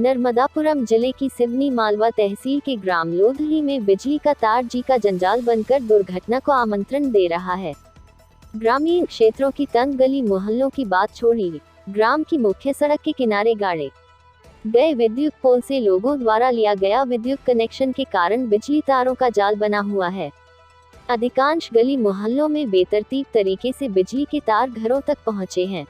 नर्मदापुरम जिले की सिवनी मालवा तहसील के ग्राम लोधली में बिजली का तार जी का जंजाल बनकर दुर्घटना को आमंत्रण दे रहा है। ग्रामीण क्षेत्रों की तंग गली मोहल्लों की बात छोड़िए, ग्राम की मुख्य सड़क के किनारे गाड़े गए विद्युत पोल से लोगों द्वारा लिया गया विद्युत कनेक्शन के कारण बिजली तारों का जाल बना हुआ है। अधिकांश गली मोहल्लों में बेतरतीब तरीके से बिजली के तार घरों तक पहुंचे हैं।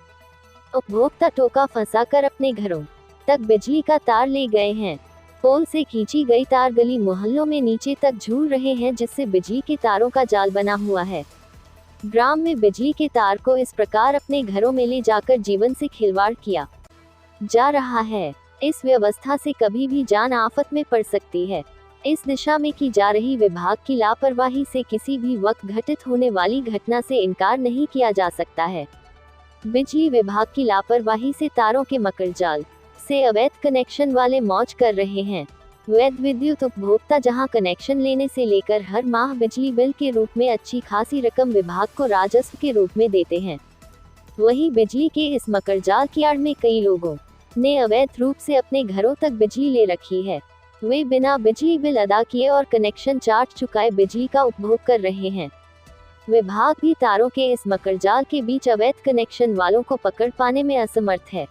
उपभोक्ता टोका फंसाकर अपने घरों तक बिजली का तार ले गए हैं। पोल से खींची गई तार गली मोहल्लों में नीचे तक झूल रहे हैं, जिससे बिजली के तारों का जाल बना हुआ है। ग्राम में बिजली के तार को इस प्रकार अपने घरों में ले जाकर जीवन से खिलवाड़ किया जा रहा है। इस व्यवस्था से कभी भी जान आफत में पड़ सकती है। इस दिशा में की जा रही विभाग की लापरवाही से किसी भी वक्त घटित होने वाली घटना से इनकार नहीं किया जा सकता है। बिजली विभाग की लापरवाही से तारों के मकड़जाल से अवैध कनेक्शन वाले मौज कर रहे हैं। वैध विद्युत उपभोक्ता जहां कनेक्शन लेने से लेकर हर माह बिजली बिल के रूप में अच्छी खासी रकम विभाग को राजस्व के रूप में देते हैं, वहीं बिजली के इस मकड़जाल की आड़ में कई लोगों ने अवैध रूप से अपने घरों तक बिजली ले रखी है। वे बिना बिजली बिल अदा किए और कनेक्शन चार्ज चुकाए बिजली का उपभोग कर रहे हैं। विभाग भी तारों के इस मकड़जाल के बीच अवैध कनेक्शन वालों को पकड़ पाने में असमर्थ है।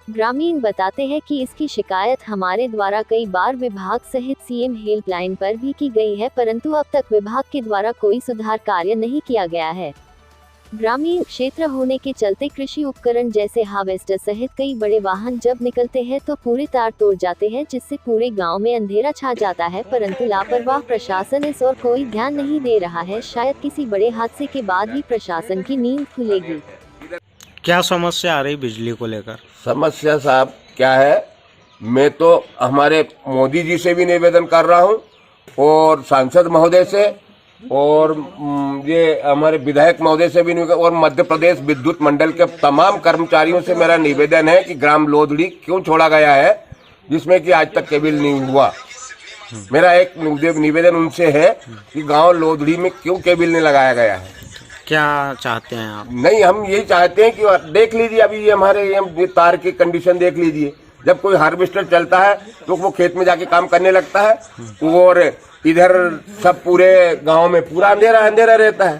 ग्रामीण बताते हैं कि इसकी शिकायत हमारे द्वारा कई बार विभाग सहित सीएम हेल्पलाइन पर भी की गई है, परंतु अब तक विभाग के द्वारा कोई सुधार कार्य नहीं किया गया है। ग्रामीण क्षेत्र होने के चलते कृषि उपकरण जैसे हार्वेस्टर सहित कई बड़े वाहन जब निकलते हैं तो पूरे तार तोड़ जाते हैं, जिससे पूरे गांव में अंधेरा छा जाता है, परंतु लापरवाह प्रशासन इस और कोई ध्यान नहीं दे रहा है। शायद किसी बड़े हादसे के बाद ही प्रशासन की नींद खुलेगी। क्या समस्या आ रही बिजली को लेकर? समस्या साहब क्या है, मैं तो हमारे मोदी जी से भी निवेदन कर रहा हूँ और सांसद महोदय से और ये हमारे विधायक महोदय से भी और मध्य प्रदेश विद्युत मंडल के तमाम कर्मचारियों से मेरा निवेदन है कि ग्राम लोधड़ी क्यों छोड़ा गया है जिसमें कि आज तक केबल नहीं हुआ। मेरा एक निवेदन उनसे है कि गांव लोधड़ी में क्यों केबल नहीं लगाया गया है। क्या चाहते हैं आप? नहीं, हम यही चाहते हैं कि देख लीजिए, अभी ये हमारे ये तार की कंडीशन देख लीजिए। जब कोई हार्वेस्टर चलता है तो वो खेत में जाके काम करने लगता है और इधर सब पूरे गांव में पूरा अंधेरा अंधेरा रहता है।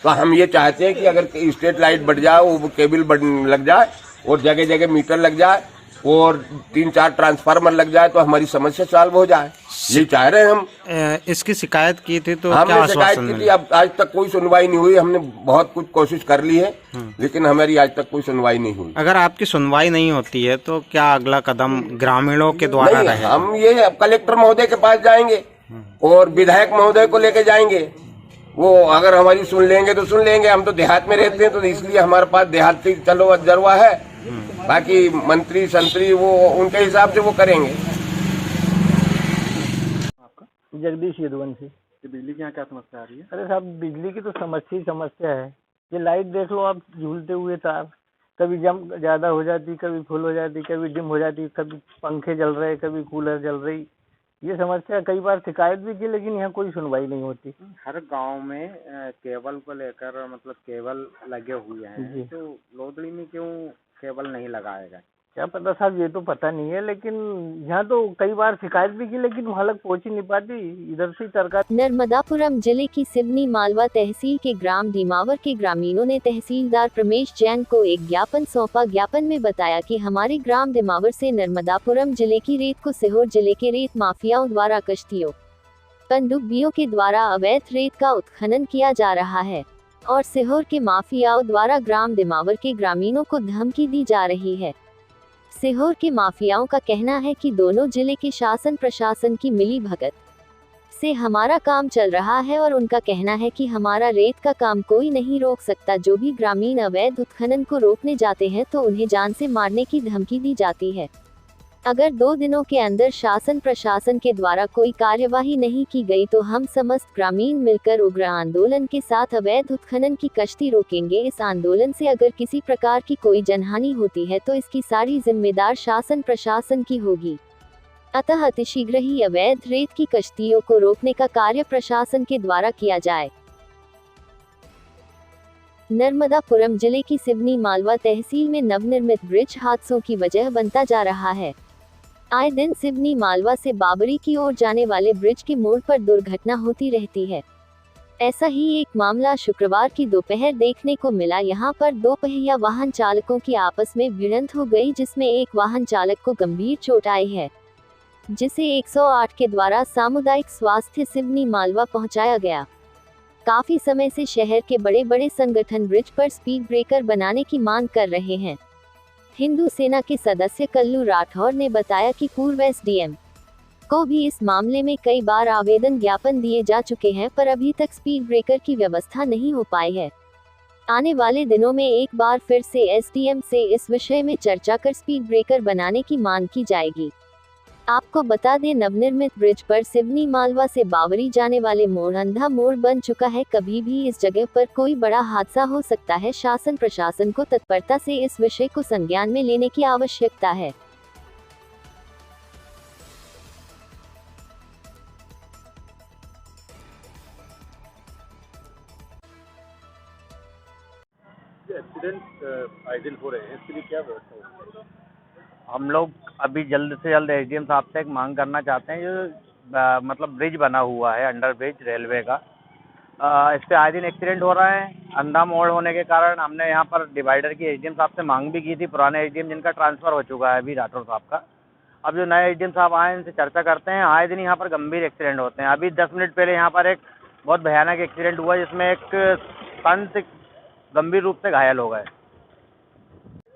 तो हम ये चाहते हैं कि अगर स्ट्रीट लाइट बढ़ जाए, वो केबल लग जाए और जगह जगह मीटर लग जाए और 3-4 ट्रांसफार्मर लग जाए तो हमारी समस्या सॉल्व हो जाए। ये चाह रहे हैं हम। इसकी शिकायत की थी तो हमने शिकायत की थी, अब आज तक कोई सुनवाई नहीं हुई। हमने बहुत कुछ कोशिश कर ली है लेकिन हमारी आज तक कोई सुनवाई नहीं हुई। अगर आपकी सुनवाई नहीं होती है तो क्या अगला कदम ग्रामीणों के द्वारा रहेगा? हम ये कलेक्टर महोदय के पास जाएंगे और विधायक महोदय को लेके जाएंगे। वो अगर हमारी सुन लेंगे तो सुन लेंगे। हम तो देहात में रहते हैं तो इसलिए हमारे पास देहाती चलो जरवा है। बाकी मंत्री संतरी वो उनके हिसाब से वो करेंगे। जगदीश यदुवंशी। बिजली की यहाँ क्या समस्या आ रही है? अरे साहब, बिजली की तो समस्या ही समस्या है। ये लाइट देख लो आप, झूलते हुए तार, कभी जम ज्यादा हो जाती, कभी फुल हो जाती, कभी डिम हो जाती, कभी पंखे जल रहे, कभी कूलर जल रही। ये समस्या कई बार शिकायत भी की लेकिन यहाँ कोई सुनवाई नहीं होती। हर गांव में केबल को लेकर मतलब केबल लगे हुए हैं, तो लोधड़ी में क्यों केबल नहीं लगाया गया? क्या पता साहब, ये तो पता नहीं है, लेकिन यहाँ तो कई बार शिकायत भी की लेकिन वहाँ तक पहुँच ही नहीं पाती। इधर से तरका। नर्मदापुरम जिले की सिवनी मालवा तहसील के ग्राम डीमावर के ग्रामीणों ने तहसीलदार प्रमेश जैन को एक ज्ञापन सौंपा। ज्ञापन में बताया कि हमारे ग्राम डीमावर से नर्मदापुरम जिले की रेत को सीहोर जिले के रेत माफियाओं द्वारा कश्तियों पनडुब्बियों के द्वारा अवैध रेत का उत्खनन किया जा रहा है और सीहोर के माफियाओं द्वारा ग्राम डीमावर के ग्रामीणों को धमकी दी जा रही है। सीहोर के माफियाओं का कहना है कि दोनों जिले के शासन प्रशासन की मिली भगत से हमारा काम चल रहा है और उनका कहना है कि हमारा रेत का काम कोई नहीं रोक सकता। जो भी ग्रामीण अवैध उत्खनन को रोकने जाते हैं तो उन्हें जान से मारने की धमकी दी जाती है। अगर 2 दिनों के अंदर शासन प्रशासन के द्वारा कोई कार्यवाही नहीं की गई तो हम समस्त ग्रामीण मिलकर उग्र आंदोलन के साथ अवैध उत्खनन की कश्ती रोकेंगे। इस आंदोलन से अगर किसी प्रकार की कोई जनहानि होती है तो इसकी सारी जिम्मेदार शासन प्रशासन की होगी। अतः अतिशीघ्र ही अवैध रेत की कश्तियों को रोकने का कार्य प्रशासन के द्वारा किया जाए। नर्मदापुरम जिले की सिवनी मालवा तहसील में नवनिर्मित ब्रिज हादसों की वजह बनता जा रहा है। आए दिन सिवनी मालवा से बाबरी की ओर जाने वाले ब्रिज के मोड़ पर दुर्घटना होती रहती है। ऐसा ही एक मामला शुक्रवार की दोपहर देखने को मिला। यहां पर दो पहिया वाहन चालकों की आपस में भिड़ंत हो गई, जिसमें एक वाहन चालक को गंभीर चोट आई है, जिसे 108 के द्वारा सामुदायिक स्वास्थ्य सिवनी मालवा पहुंचाया गया। काफी समय से शहर के बड़े बड़े संगठन ब्रिज पर स्पीड ब्रेकर बनाने की मांग कर रहे हैं। हिंदू सेना के सदस्य कल्लू राठौर ने बताया कि पूर्व एसडीएम को भी इस मामले में कई बार आवेदन ज्ञापन दिए जा चुके हैं, पर अभी तक स्पीड ब्रेकर की व्यवस्था नहीं हो पाई है। आने वाले दिनों में एक बार फिर से एसडीएम से इस विषय में चर्चा कर स्पीड ब्रेकर बनाने की मांग की जाएगी। आपको बता दें, नवनिर्मित ब्रिज पर सिवनी मालवा से बावरी जाने वाले मोड़ अंधा मोड़ बन चुका है। कभी भी इस जगह पर कोई बड़ा हादसा हो सकता है। शासन प्रशासन को तत्परता से इस विषय को संज्ञान में लेने की आवश्यकता है। एक्सीडेंट आए दिन हो रहे हैं, इसके लिए क्या व्यवस्था होगी? हम लोग अभी जल्द से जल्द एसडीएम साहब से एक मांग करना चाहते हैं। जो मतलब ब्रिज बना हुआ है, अंडर ब्रिज रेलवे का, इस पे आए दिन एक्सीडेंट हो रहा है। अंधा मोड़ होने के कारण हमने यहाँ पर डिवाइडर की एसडीएम साहब से मांग भी की थी। पुराने एसडीएम जिनका ट्रांसफ़र हो चुका है अभी राठौर साहब का, अब जो नए एसडीएम साहब आए इनसे चर्चा करते हैं। आए दिन यहाँ पर गंभीर एक्सीडेंट होते हैं। अभी 10 मिनट पहले यहाँ पर एक बहुत भयानक एक्सीडेंट हुआ, जिसमें एक संत गंभीर रूप से घायल हो गए।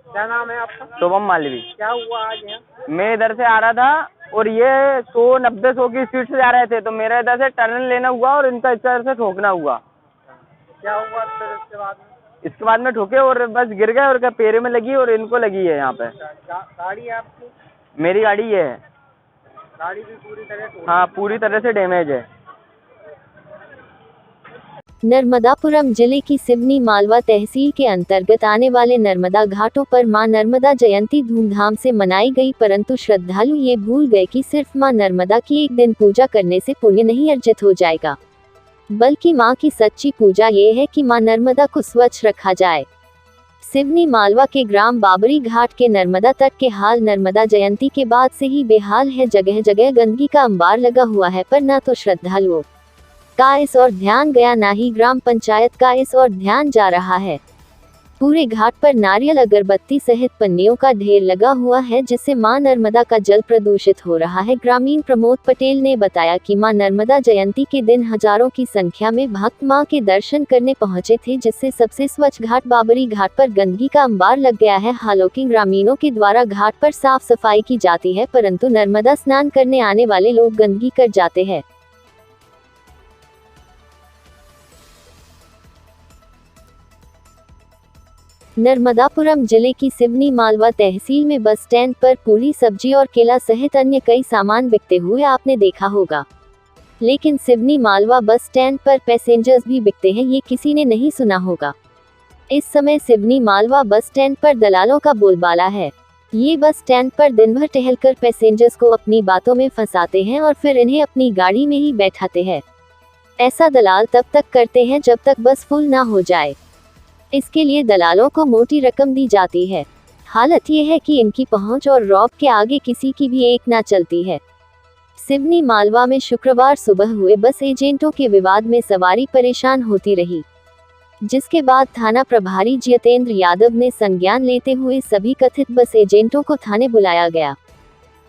क्या नाम है आपका? शुभम मालवी। क्या हुआ आज यहाँ? मैं इधर से आ रहा था और ये 190-100 की स्पीड से जा रहे थे, तो मेरा इधर से टर्न लेना हुआ और इनका इधर से ठोकना हुआ। क्या हुआ फिर इसके बाद में? इसके बाद में ठोके और बस गिर गए और क्या पैर में लगी और इनको लगी है यहाँ पे। गाड़ी है आपकी? मेरी गाड़ी ये है। गाड़ी भी पूरी तरह? हाँ, पूरी तरह से डैमेज है। नर्मदापुरम जिले की सिवनी मालवा तहसील के अंतर्गत आने वाले नर्मदा घाटों पर मां नर्मदा जयंती धूमधाम से मनाई गई, परंतु श्रद्धालु ये भूल गए कि सिर्फ मां नर्मदा की एक दिन पूजा करने से पुण्य नहीं अर्जित हो जाएगा, बल्कि मां की सच्ची पूजा ये है कि मां नर्मदा को स्वच्छ रखा जाए। सिवनी मालवा के ग्राम बाबरी घाट के नर्मदा तट के हाल नर्मदा जयंती के बाद से ही बेहाल है। जगह जगह गंदगी का अंबार लगा हुआ है, पर न तो श्रद्धालुओं का इस ओर ध्यान गया, ना ही ग्राम पंचायत का इस ओर ध्यान जा रहा है। पूरे घाट पर नारियल, अगरबत्ती सहित पन्नियों का ढेर लगा हुआ है, जिससे मां नर्मदा का जल प्रदूषित हो रहा है। ग्रामीण प्रमोद पटेल ने बताया कि मां नर्मदा जयंती के दिन हजारों की संख्या में भक्त मां के दर्शन करने पहुंचे थे, जिससे सबसे स्वच्छ घाट बाबरी घाट पर गंदगी का अंबार लग गया है। हालांकि ग्रामीणों के द्वारा घाट पर साफ सफाई की जाती है, परंतु नर्मदा स्नान करने आने वाले लोग गंदगी कर जाते हैं। नर्मदापुरम जिले की सिवनी मालवा तहसील में बस स्टैंड पर पूरी, सब्जी और केला सहित अन्य कई सामान बिकते हुए आपने देखा होगा, लेकिन सिवनी मालवा बस स्टैंड पर पैसेंजर्स भी बिकते हैं, ये किसी ने नहीं सुना होगा। इस समय सिवनी मालवा बस स्टैंड पर दलालों का बोलबाला है। ये बस स्टैंड पर दिन भर टहलकर पैसेंजर्स को अपनी बातों में फंसाते हैं और फिर इन्हें अपनी गाड़ी में ही बैठाते हैं। ऐसा दलाल तब तक करते हैं जब तक बस फुल ना हो जाए। इसके लिए दलालों को मोटी रकम दी जाती है। हालत ये है कि इनकी पहुंच और रौब के आगे किसी की भी एक ना चलती है। सिवनी मालवा में शुक्रवार सुबह हुए बस एजेंटों के विवाद में सवारी परेशान होती रही, जिसके बाद थाना प्रभारी जितेंद्र यादव ने संज्ञान लेते हुए सभी कथित बस एजेंटों को थाने बुलाया गया,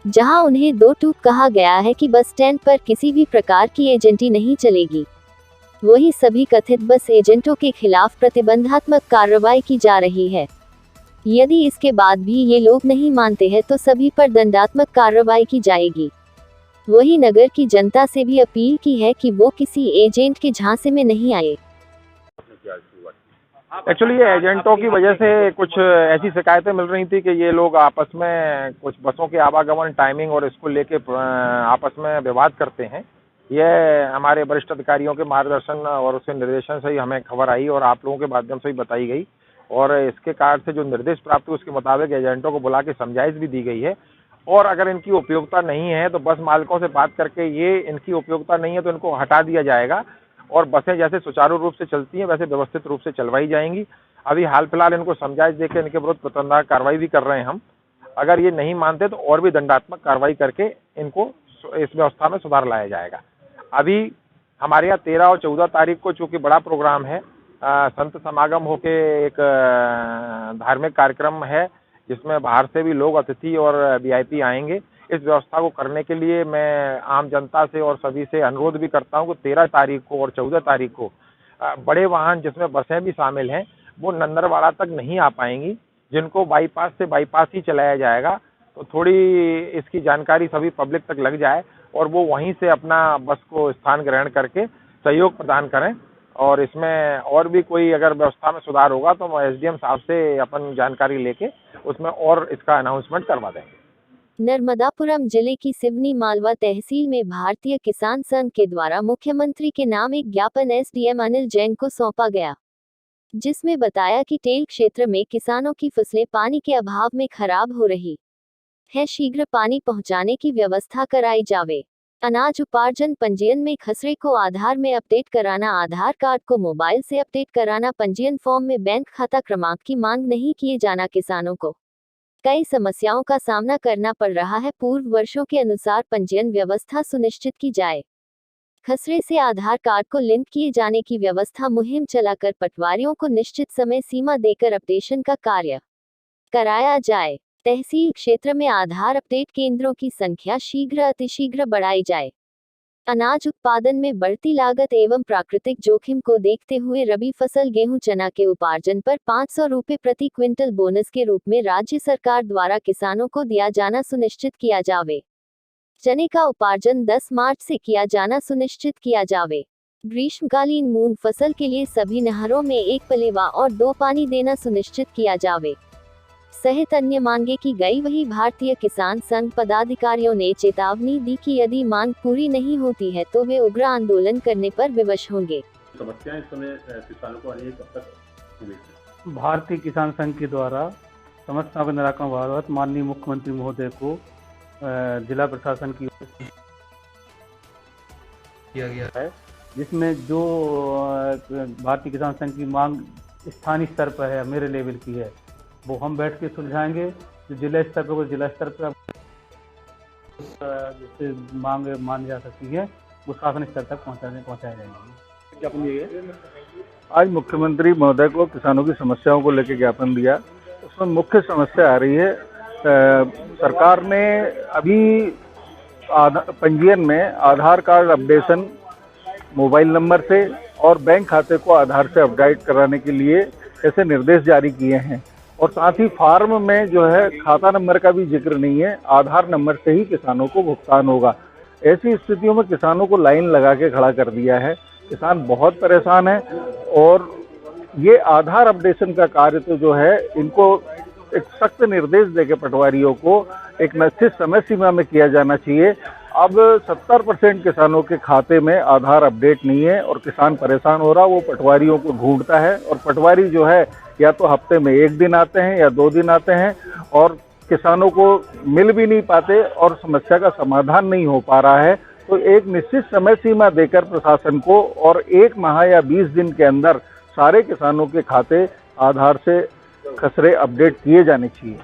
जहां उन्हें दो टूक कहा गया है कि बस स्टैंड पर किसी भी प्रकार की एजेंटी नहीं चलेगी। वही सभी कथित बस एजेंटों के खिलाफ प्रतिबंधात्मक कार्रवाई की जा रही है। यदि इसके बाद भी ये लोग नहीं मानते हैं तो सभी पर दंडात्मक कार्रवाई की जाएगी। वही नगर की जनता से भी अपील की है कि वो किसी एजेंट के झांसे में नहीं आए। एक्चुअली ये एजेंटों की वजह से कुछ ऐसी शिकायतें मिल रही थी कि ये लोग आपस में कुछ बसों के आवागमन टाइमिंग और इसको लेके आपस में विवाद करते हैं। ये हमारे वरिष्ठ अधिकारियों के मार्गदर्शन और उसके निर्देशन से ही हमें खबर आई और आप लोगों के माध्यम से ही बताई गई, और इसके कारण से जो निर्देश प्राप्त हुए उसके मुताबिक एजेंटों को बुला के समझाइश भी दी गई है। और अगर इनकी उपयोगिता नहीं है तो बस मालिकों से बात करके ये इनकी उपयोगिता नहीं है तो इनको हटा दिया जाएगा, और बसें जैसे सुचारू रूप से चलती हैं वैसे व्यवस्थित रूप से चलवाई जाएंगी। अभी हाल फिलहाल इनको समझाइश देकर इनके विरुद्ध प्रतिबंधात्मक कार्रवाई भी कर रहे हैं हम। अगर ये नहीं मानते तो और भी दंडात्मक कार्रवाई करके इनको इस व्यवस्था में सुधार लाया जाएगा। अभी हमारे यहाँ 13 और 14 तारीख को चूंकि बड़ा प्रोग्राम है, संत समागम होके एक धार्मिक कार्यक्रम है जिसमें बाहर से भी लोग अतिथि और वीआईपी आएंगे। इस व्यवस्था को करने के लिए मैं आम जनता से और सभी से अनुरोध भी करता हूं कि 13 तारीख को और 14 तारीख को बड़े वाहन जिसमें बसें भी शामिल हैं वो नंदरवाड़ा तक नहीं आ पाएंगी। जिनको बाईपास से बाईपास ही चलाया जाएगा, तो थोड़ी इसकी जानकारी सभी पब्लिक तक लग जाए और वो वहीं से अपना बस को स्थान ग्रहण करके सहयोग प्रदान करें। और इसमें और भी कोई अगर व्यवस्था में सुधार होगा तो एसडीएम साहब से अपन जानकारी लेके उसमें और इसका अनाउंसमेंट करवा देंगे। नर्मदापुरम जिले की सिवनी मालवा तहसील में भारतीय किसान संघ के द्वारा मुख्यमंत्री के नाम एक ज्ञापन एसडीएम अनिल जैन को सौंपा गया, जिसमें बताया कि टेल क्षेत्र में किसानों की फसलें पानी के अभाव में खराब हो रही है, शीघ्र पानी पहुंचाने की व्यवस्था कराई जावे। अनाज उपार्जन पंजीयन में खसरे को आधार में अपडेट कराना, आधार कार्ड को मोबाइल से अपडेट कराना, पंजीयन फॉर्म में बैंक खाता क्रमांक की मांग नहीं किए जाना। किसानों को कई समस्याओं का सामना करना पड़ रहा है। पूर्व वर्षों के अनुसार पंजीयन व्यवस्था सुनिश्चित की जाए। खसरे से आधार कार्ड को लिंक किए जाने की व्यवस्था मुहिम चलाकर पटवारियों को निश्चित समय सीमा देकर अपडेशन का कार्य कराया जाए। तहसील क्षेत्र में आधार अपडेट केंद्रों की संख्या शीघ्र अतिशीघ्र बढ़ाई जाए। अनाज उत्पादन में बढ़ती लागत एवं प्राकृतिक जोखिम को देखते हुए रबी फसल गेहूं चना के उपार्जन पर 500 रुपये प्रति क्विंटल बोनस के रूप में राज्य सरकार द्वारा किसानों को दिया जाना सुनिश्चित किया जावे। चने का उपार्जन 10 मार्च से किया जाना सुनिश्चित किया जावे। ग्रीष्मकालीन मूंग फसल के लिए सभी नहरों में 1 पलेवा और 2 पानी देना सुनिश्चित किया जावे, सहित अन्य मांगे की गई। वही भारतीय किसान संघ पदाधिकारियों ने चेतावनी दी कि यदि मांग पूरी नहीं होती है तो वे उग्र आंदोलन करने पर विवश होंगे। समस्याएं इस समय किसानों को अनेक कब तक? भारतीय किसान संघ के द्वारा समस्याओं का निराकरण बाबत माननीय मुख्यमंत्री महोदय को जिला प्रशासन की ओर से किया गया है, जिसमें जो भारतीय किसान संघ की मांग स्थानीय स्तर पर है, मेरे लेवल की है, वो हम बैठ के सुलझाएंगे। जो जिला स्तर पर जिला स्तर पर जिससे मांग मान जा सकती है वो शासन स्तर तक पहुंचाए जाएंगे। आज मुख्यमंत्री महोदय को किसानों की समस्याओं को लेकर ज्ञापन दिया। उसमें मुख्य समस्या आ रही है, सरकार ने अभी पंजीयन में आधार कार्ड अपडेशन मोबाइल नंबर से और बैंक खाते को आधार से अपडेट कराने के लिए ऐसे निर्देश जारी किए हैं, और साथ ही फार्म में जो है खाता नंबर का भी जिक्र नहीं है, आधार नंबर से ही किसानों को भुगतान होगा। ऐसी स्थितियों में किसानों को लाइन लगा के खड़ा कर दिया है। किसान बहुत परेशान है और ये आधार अपडेशन का कार्य तो जो है इनको एक सख्त निर्देश देके पटवारियों को एक निश्चित समय सीमा में किया जाना चाहिए। अब 70% किसानों के खाते में आधार अपडेट नहीं है और किसान परेशान हो रहा, वो पटवारियों को ढूंढता है और पटवारी जो है या तो हफ्ते में 1 दिन आते हैं या 2 दिन आते हैं और किसानों को मिल भी नहीं पाते और समस्या का समाधान नहीं हो पा रहा है। तो एक निश्चित समय सीमा देकर प्रशासन को और 1 माह या 20 दिन के अंदर सारे किसानों के खाते आधार से खसरे अपडेट किए जाने चाहिए।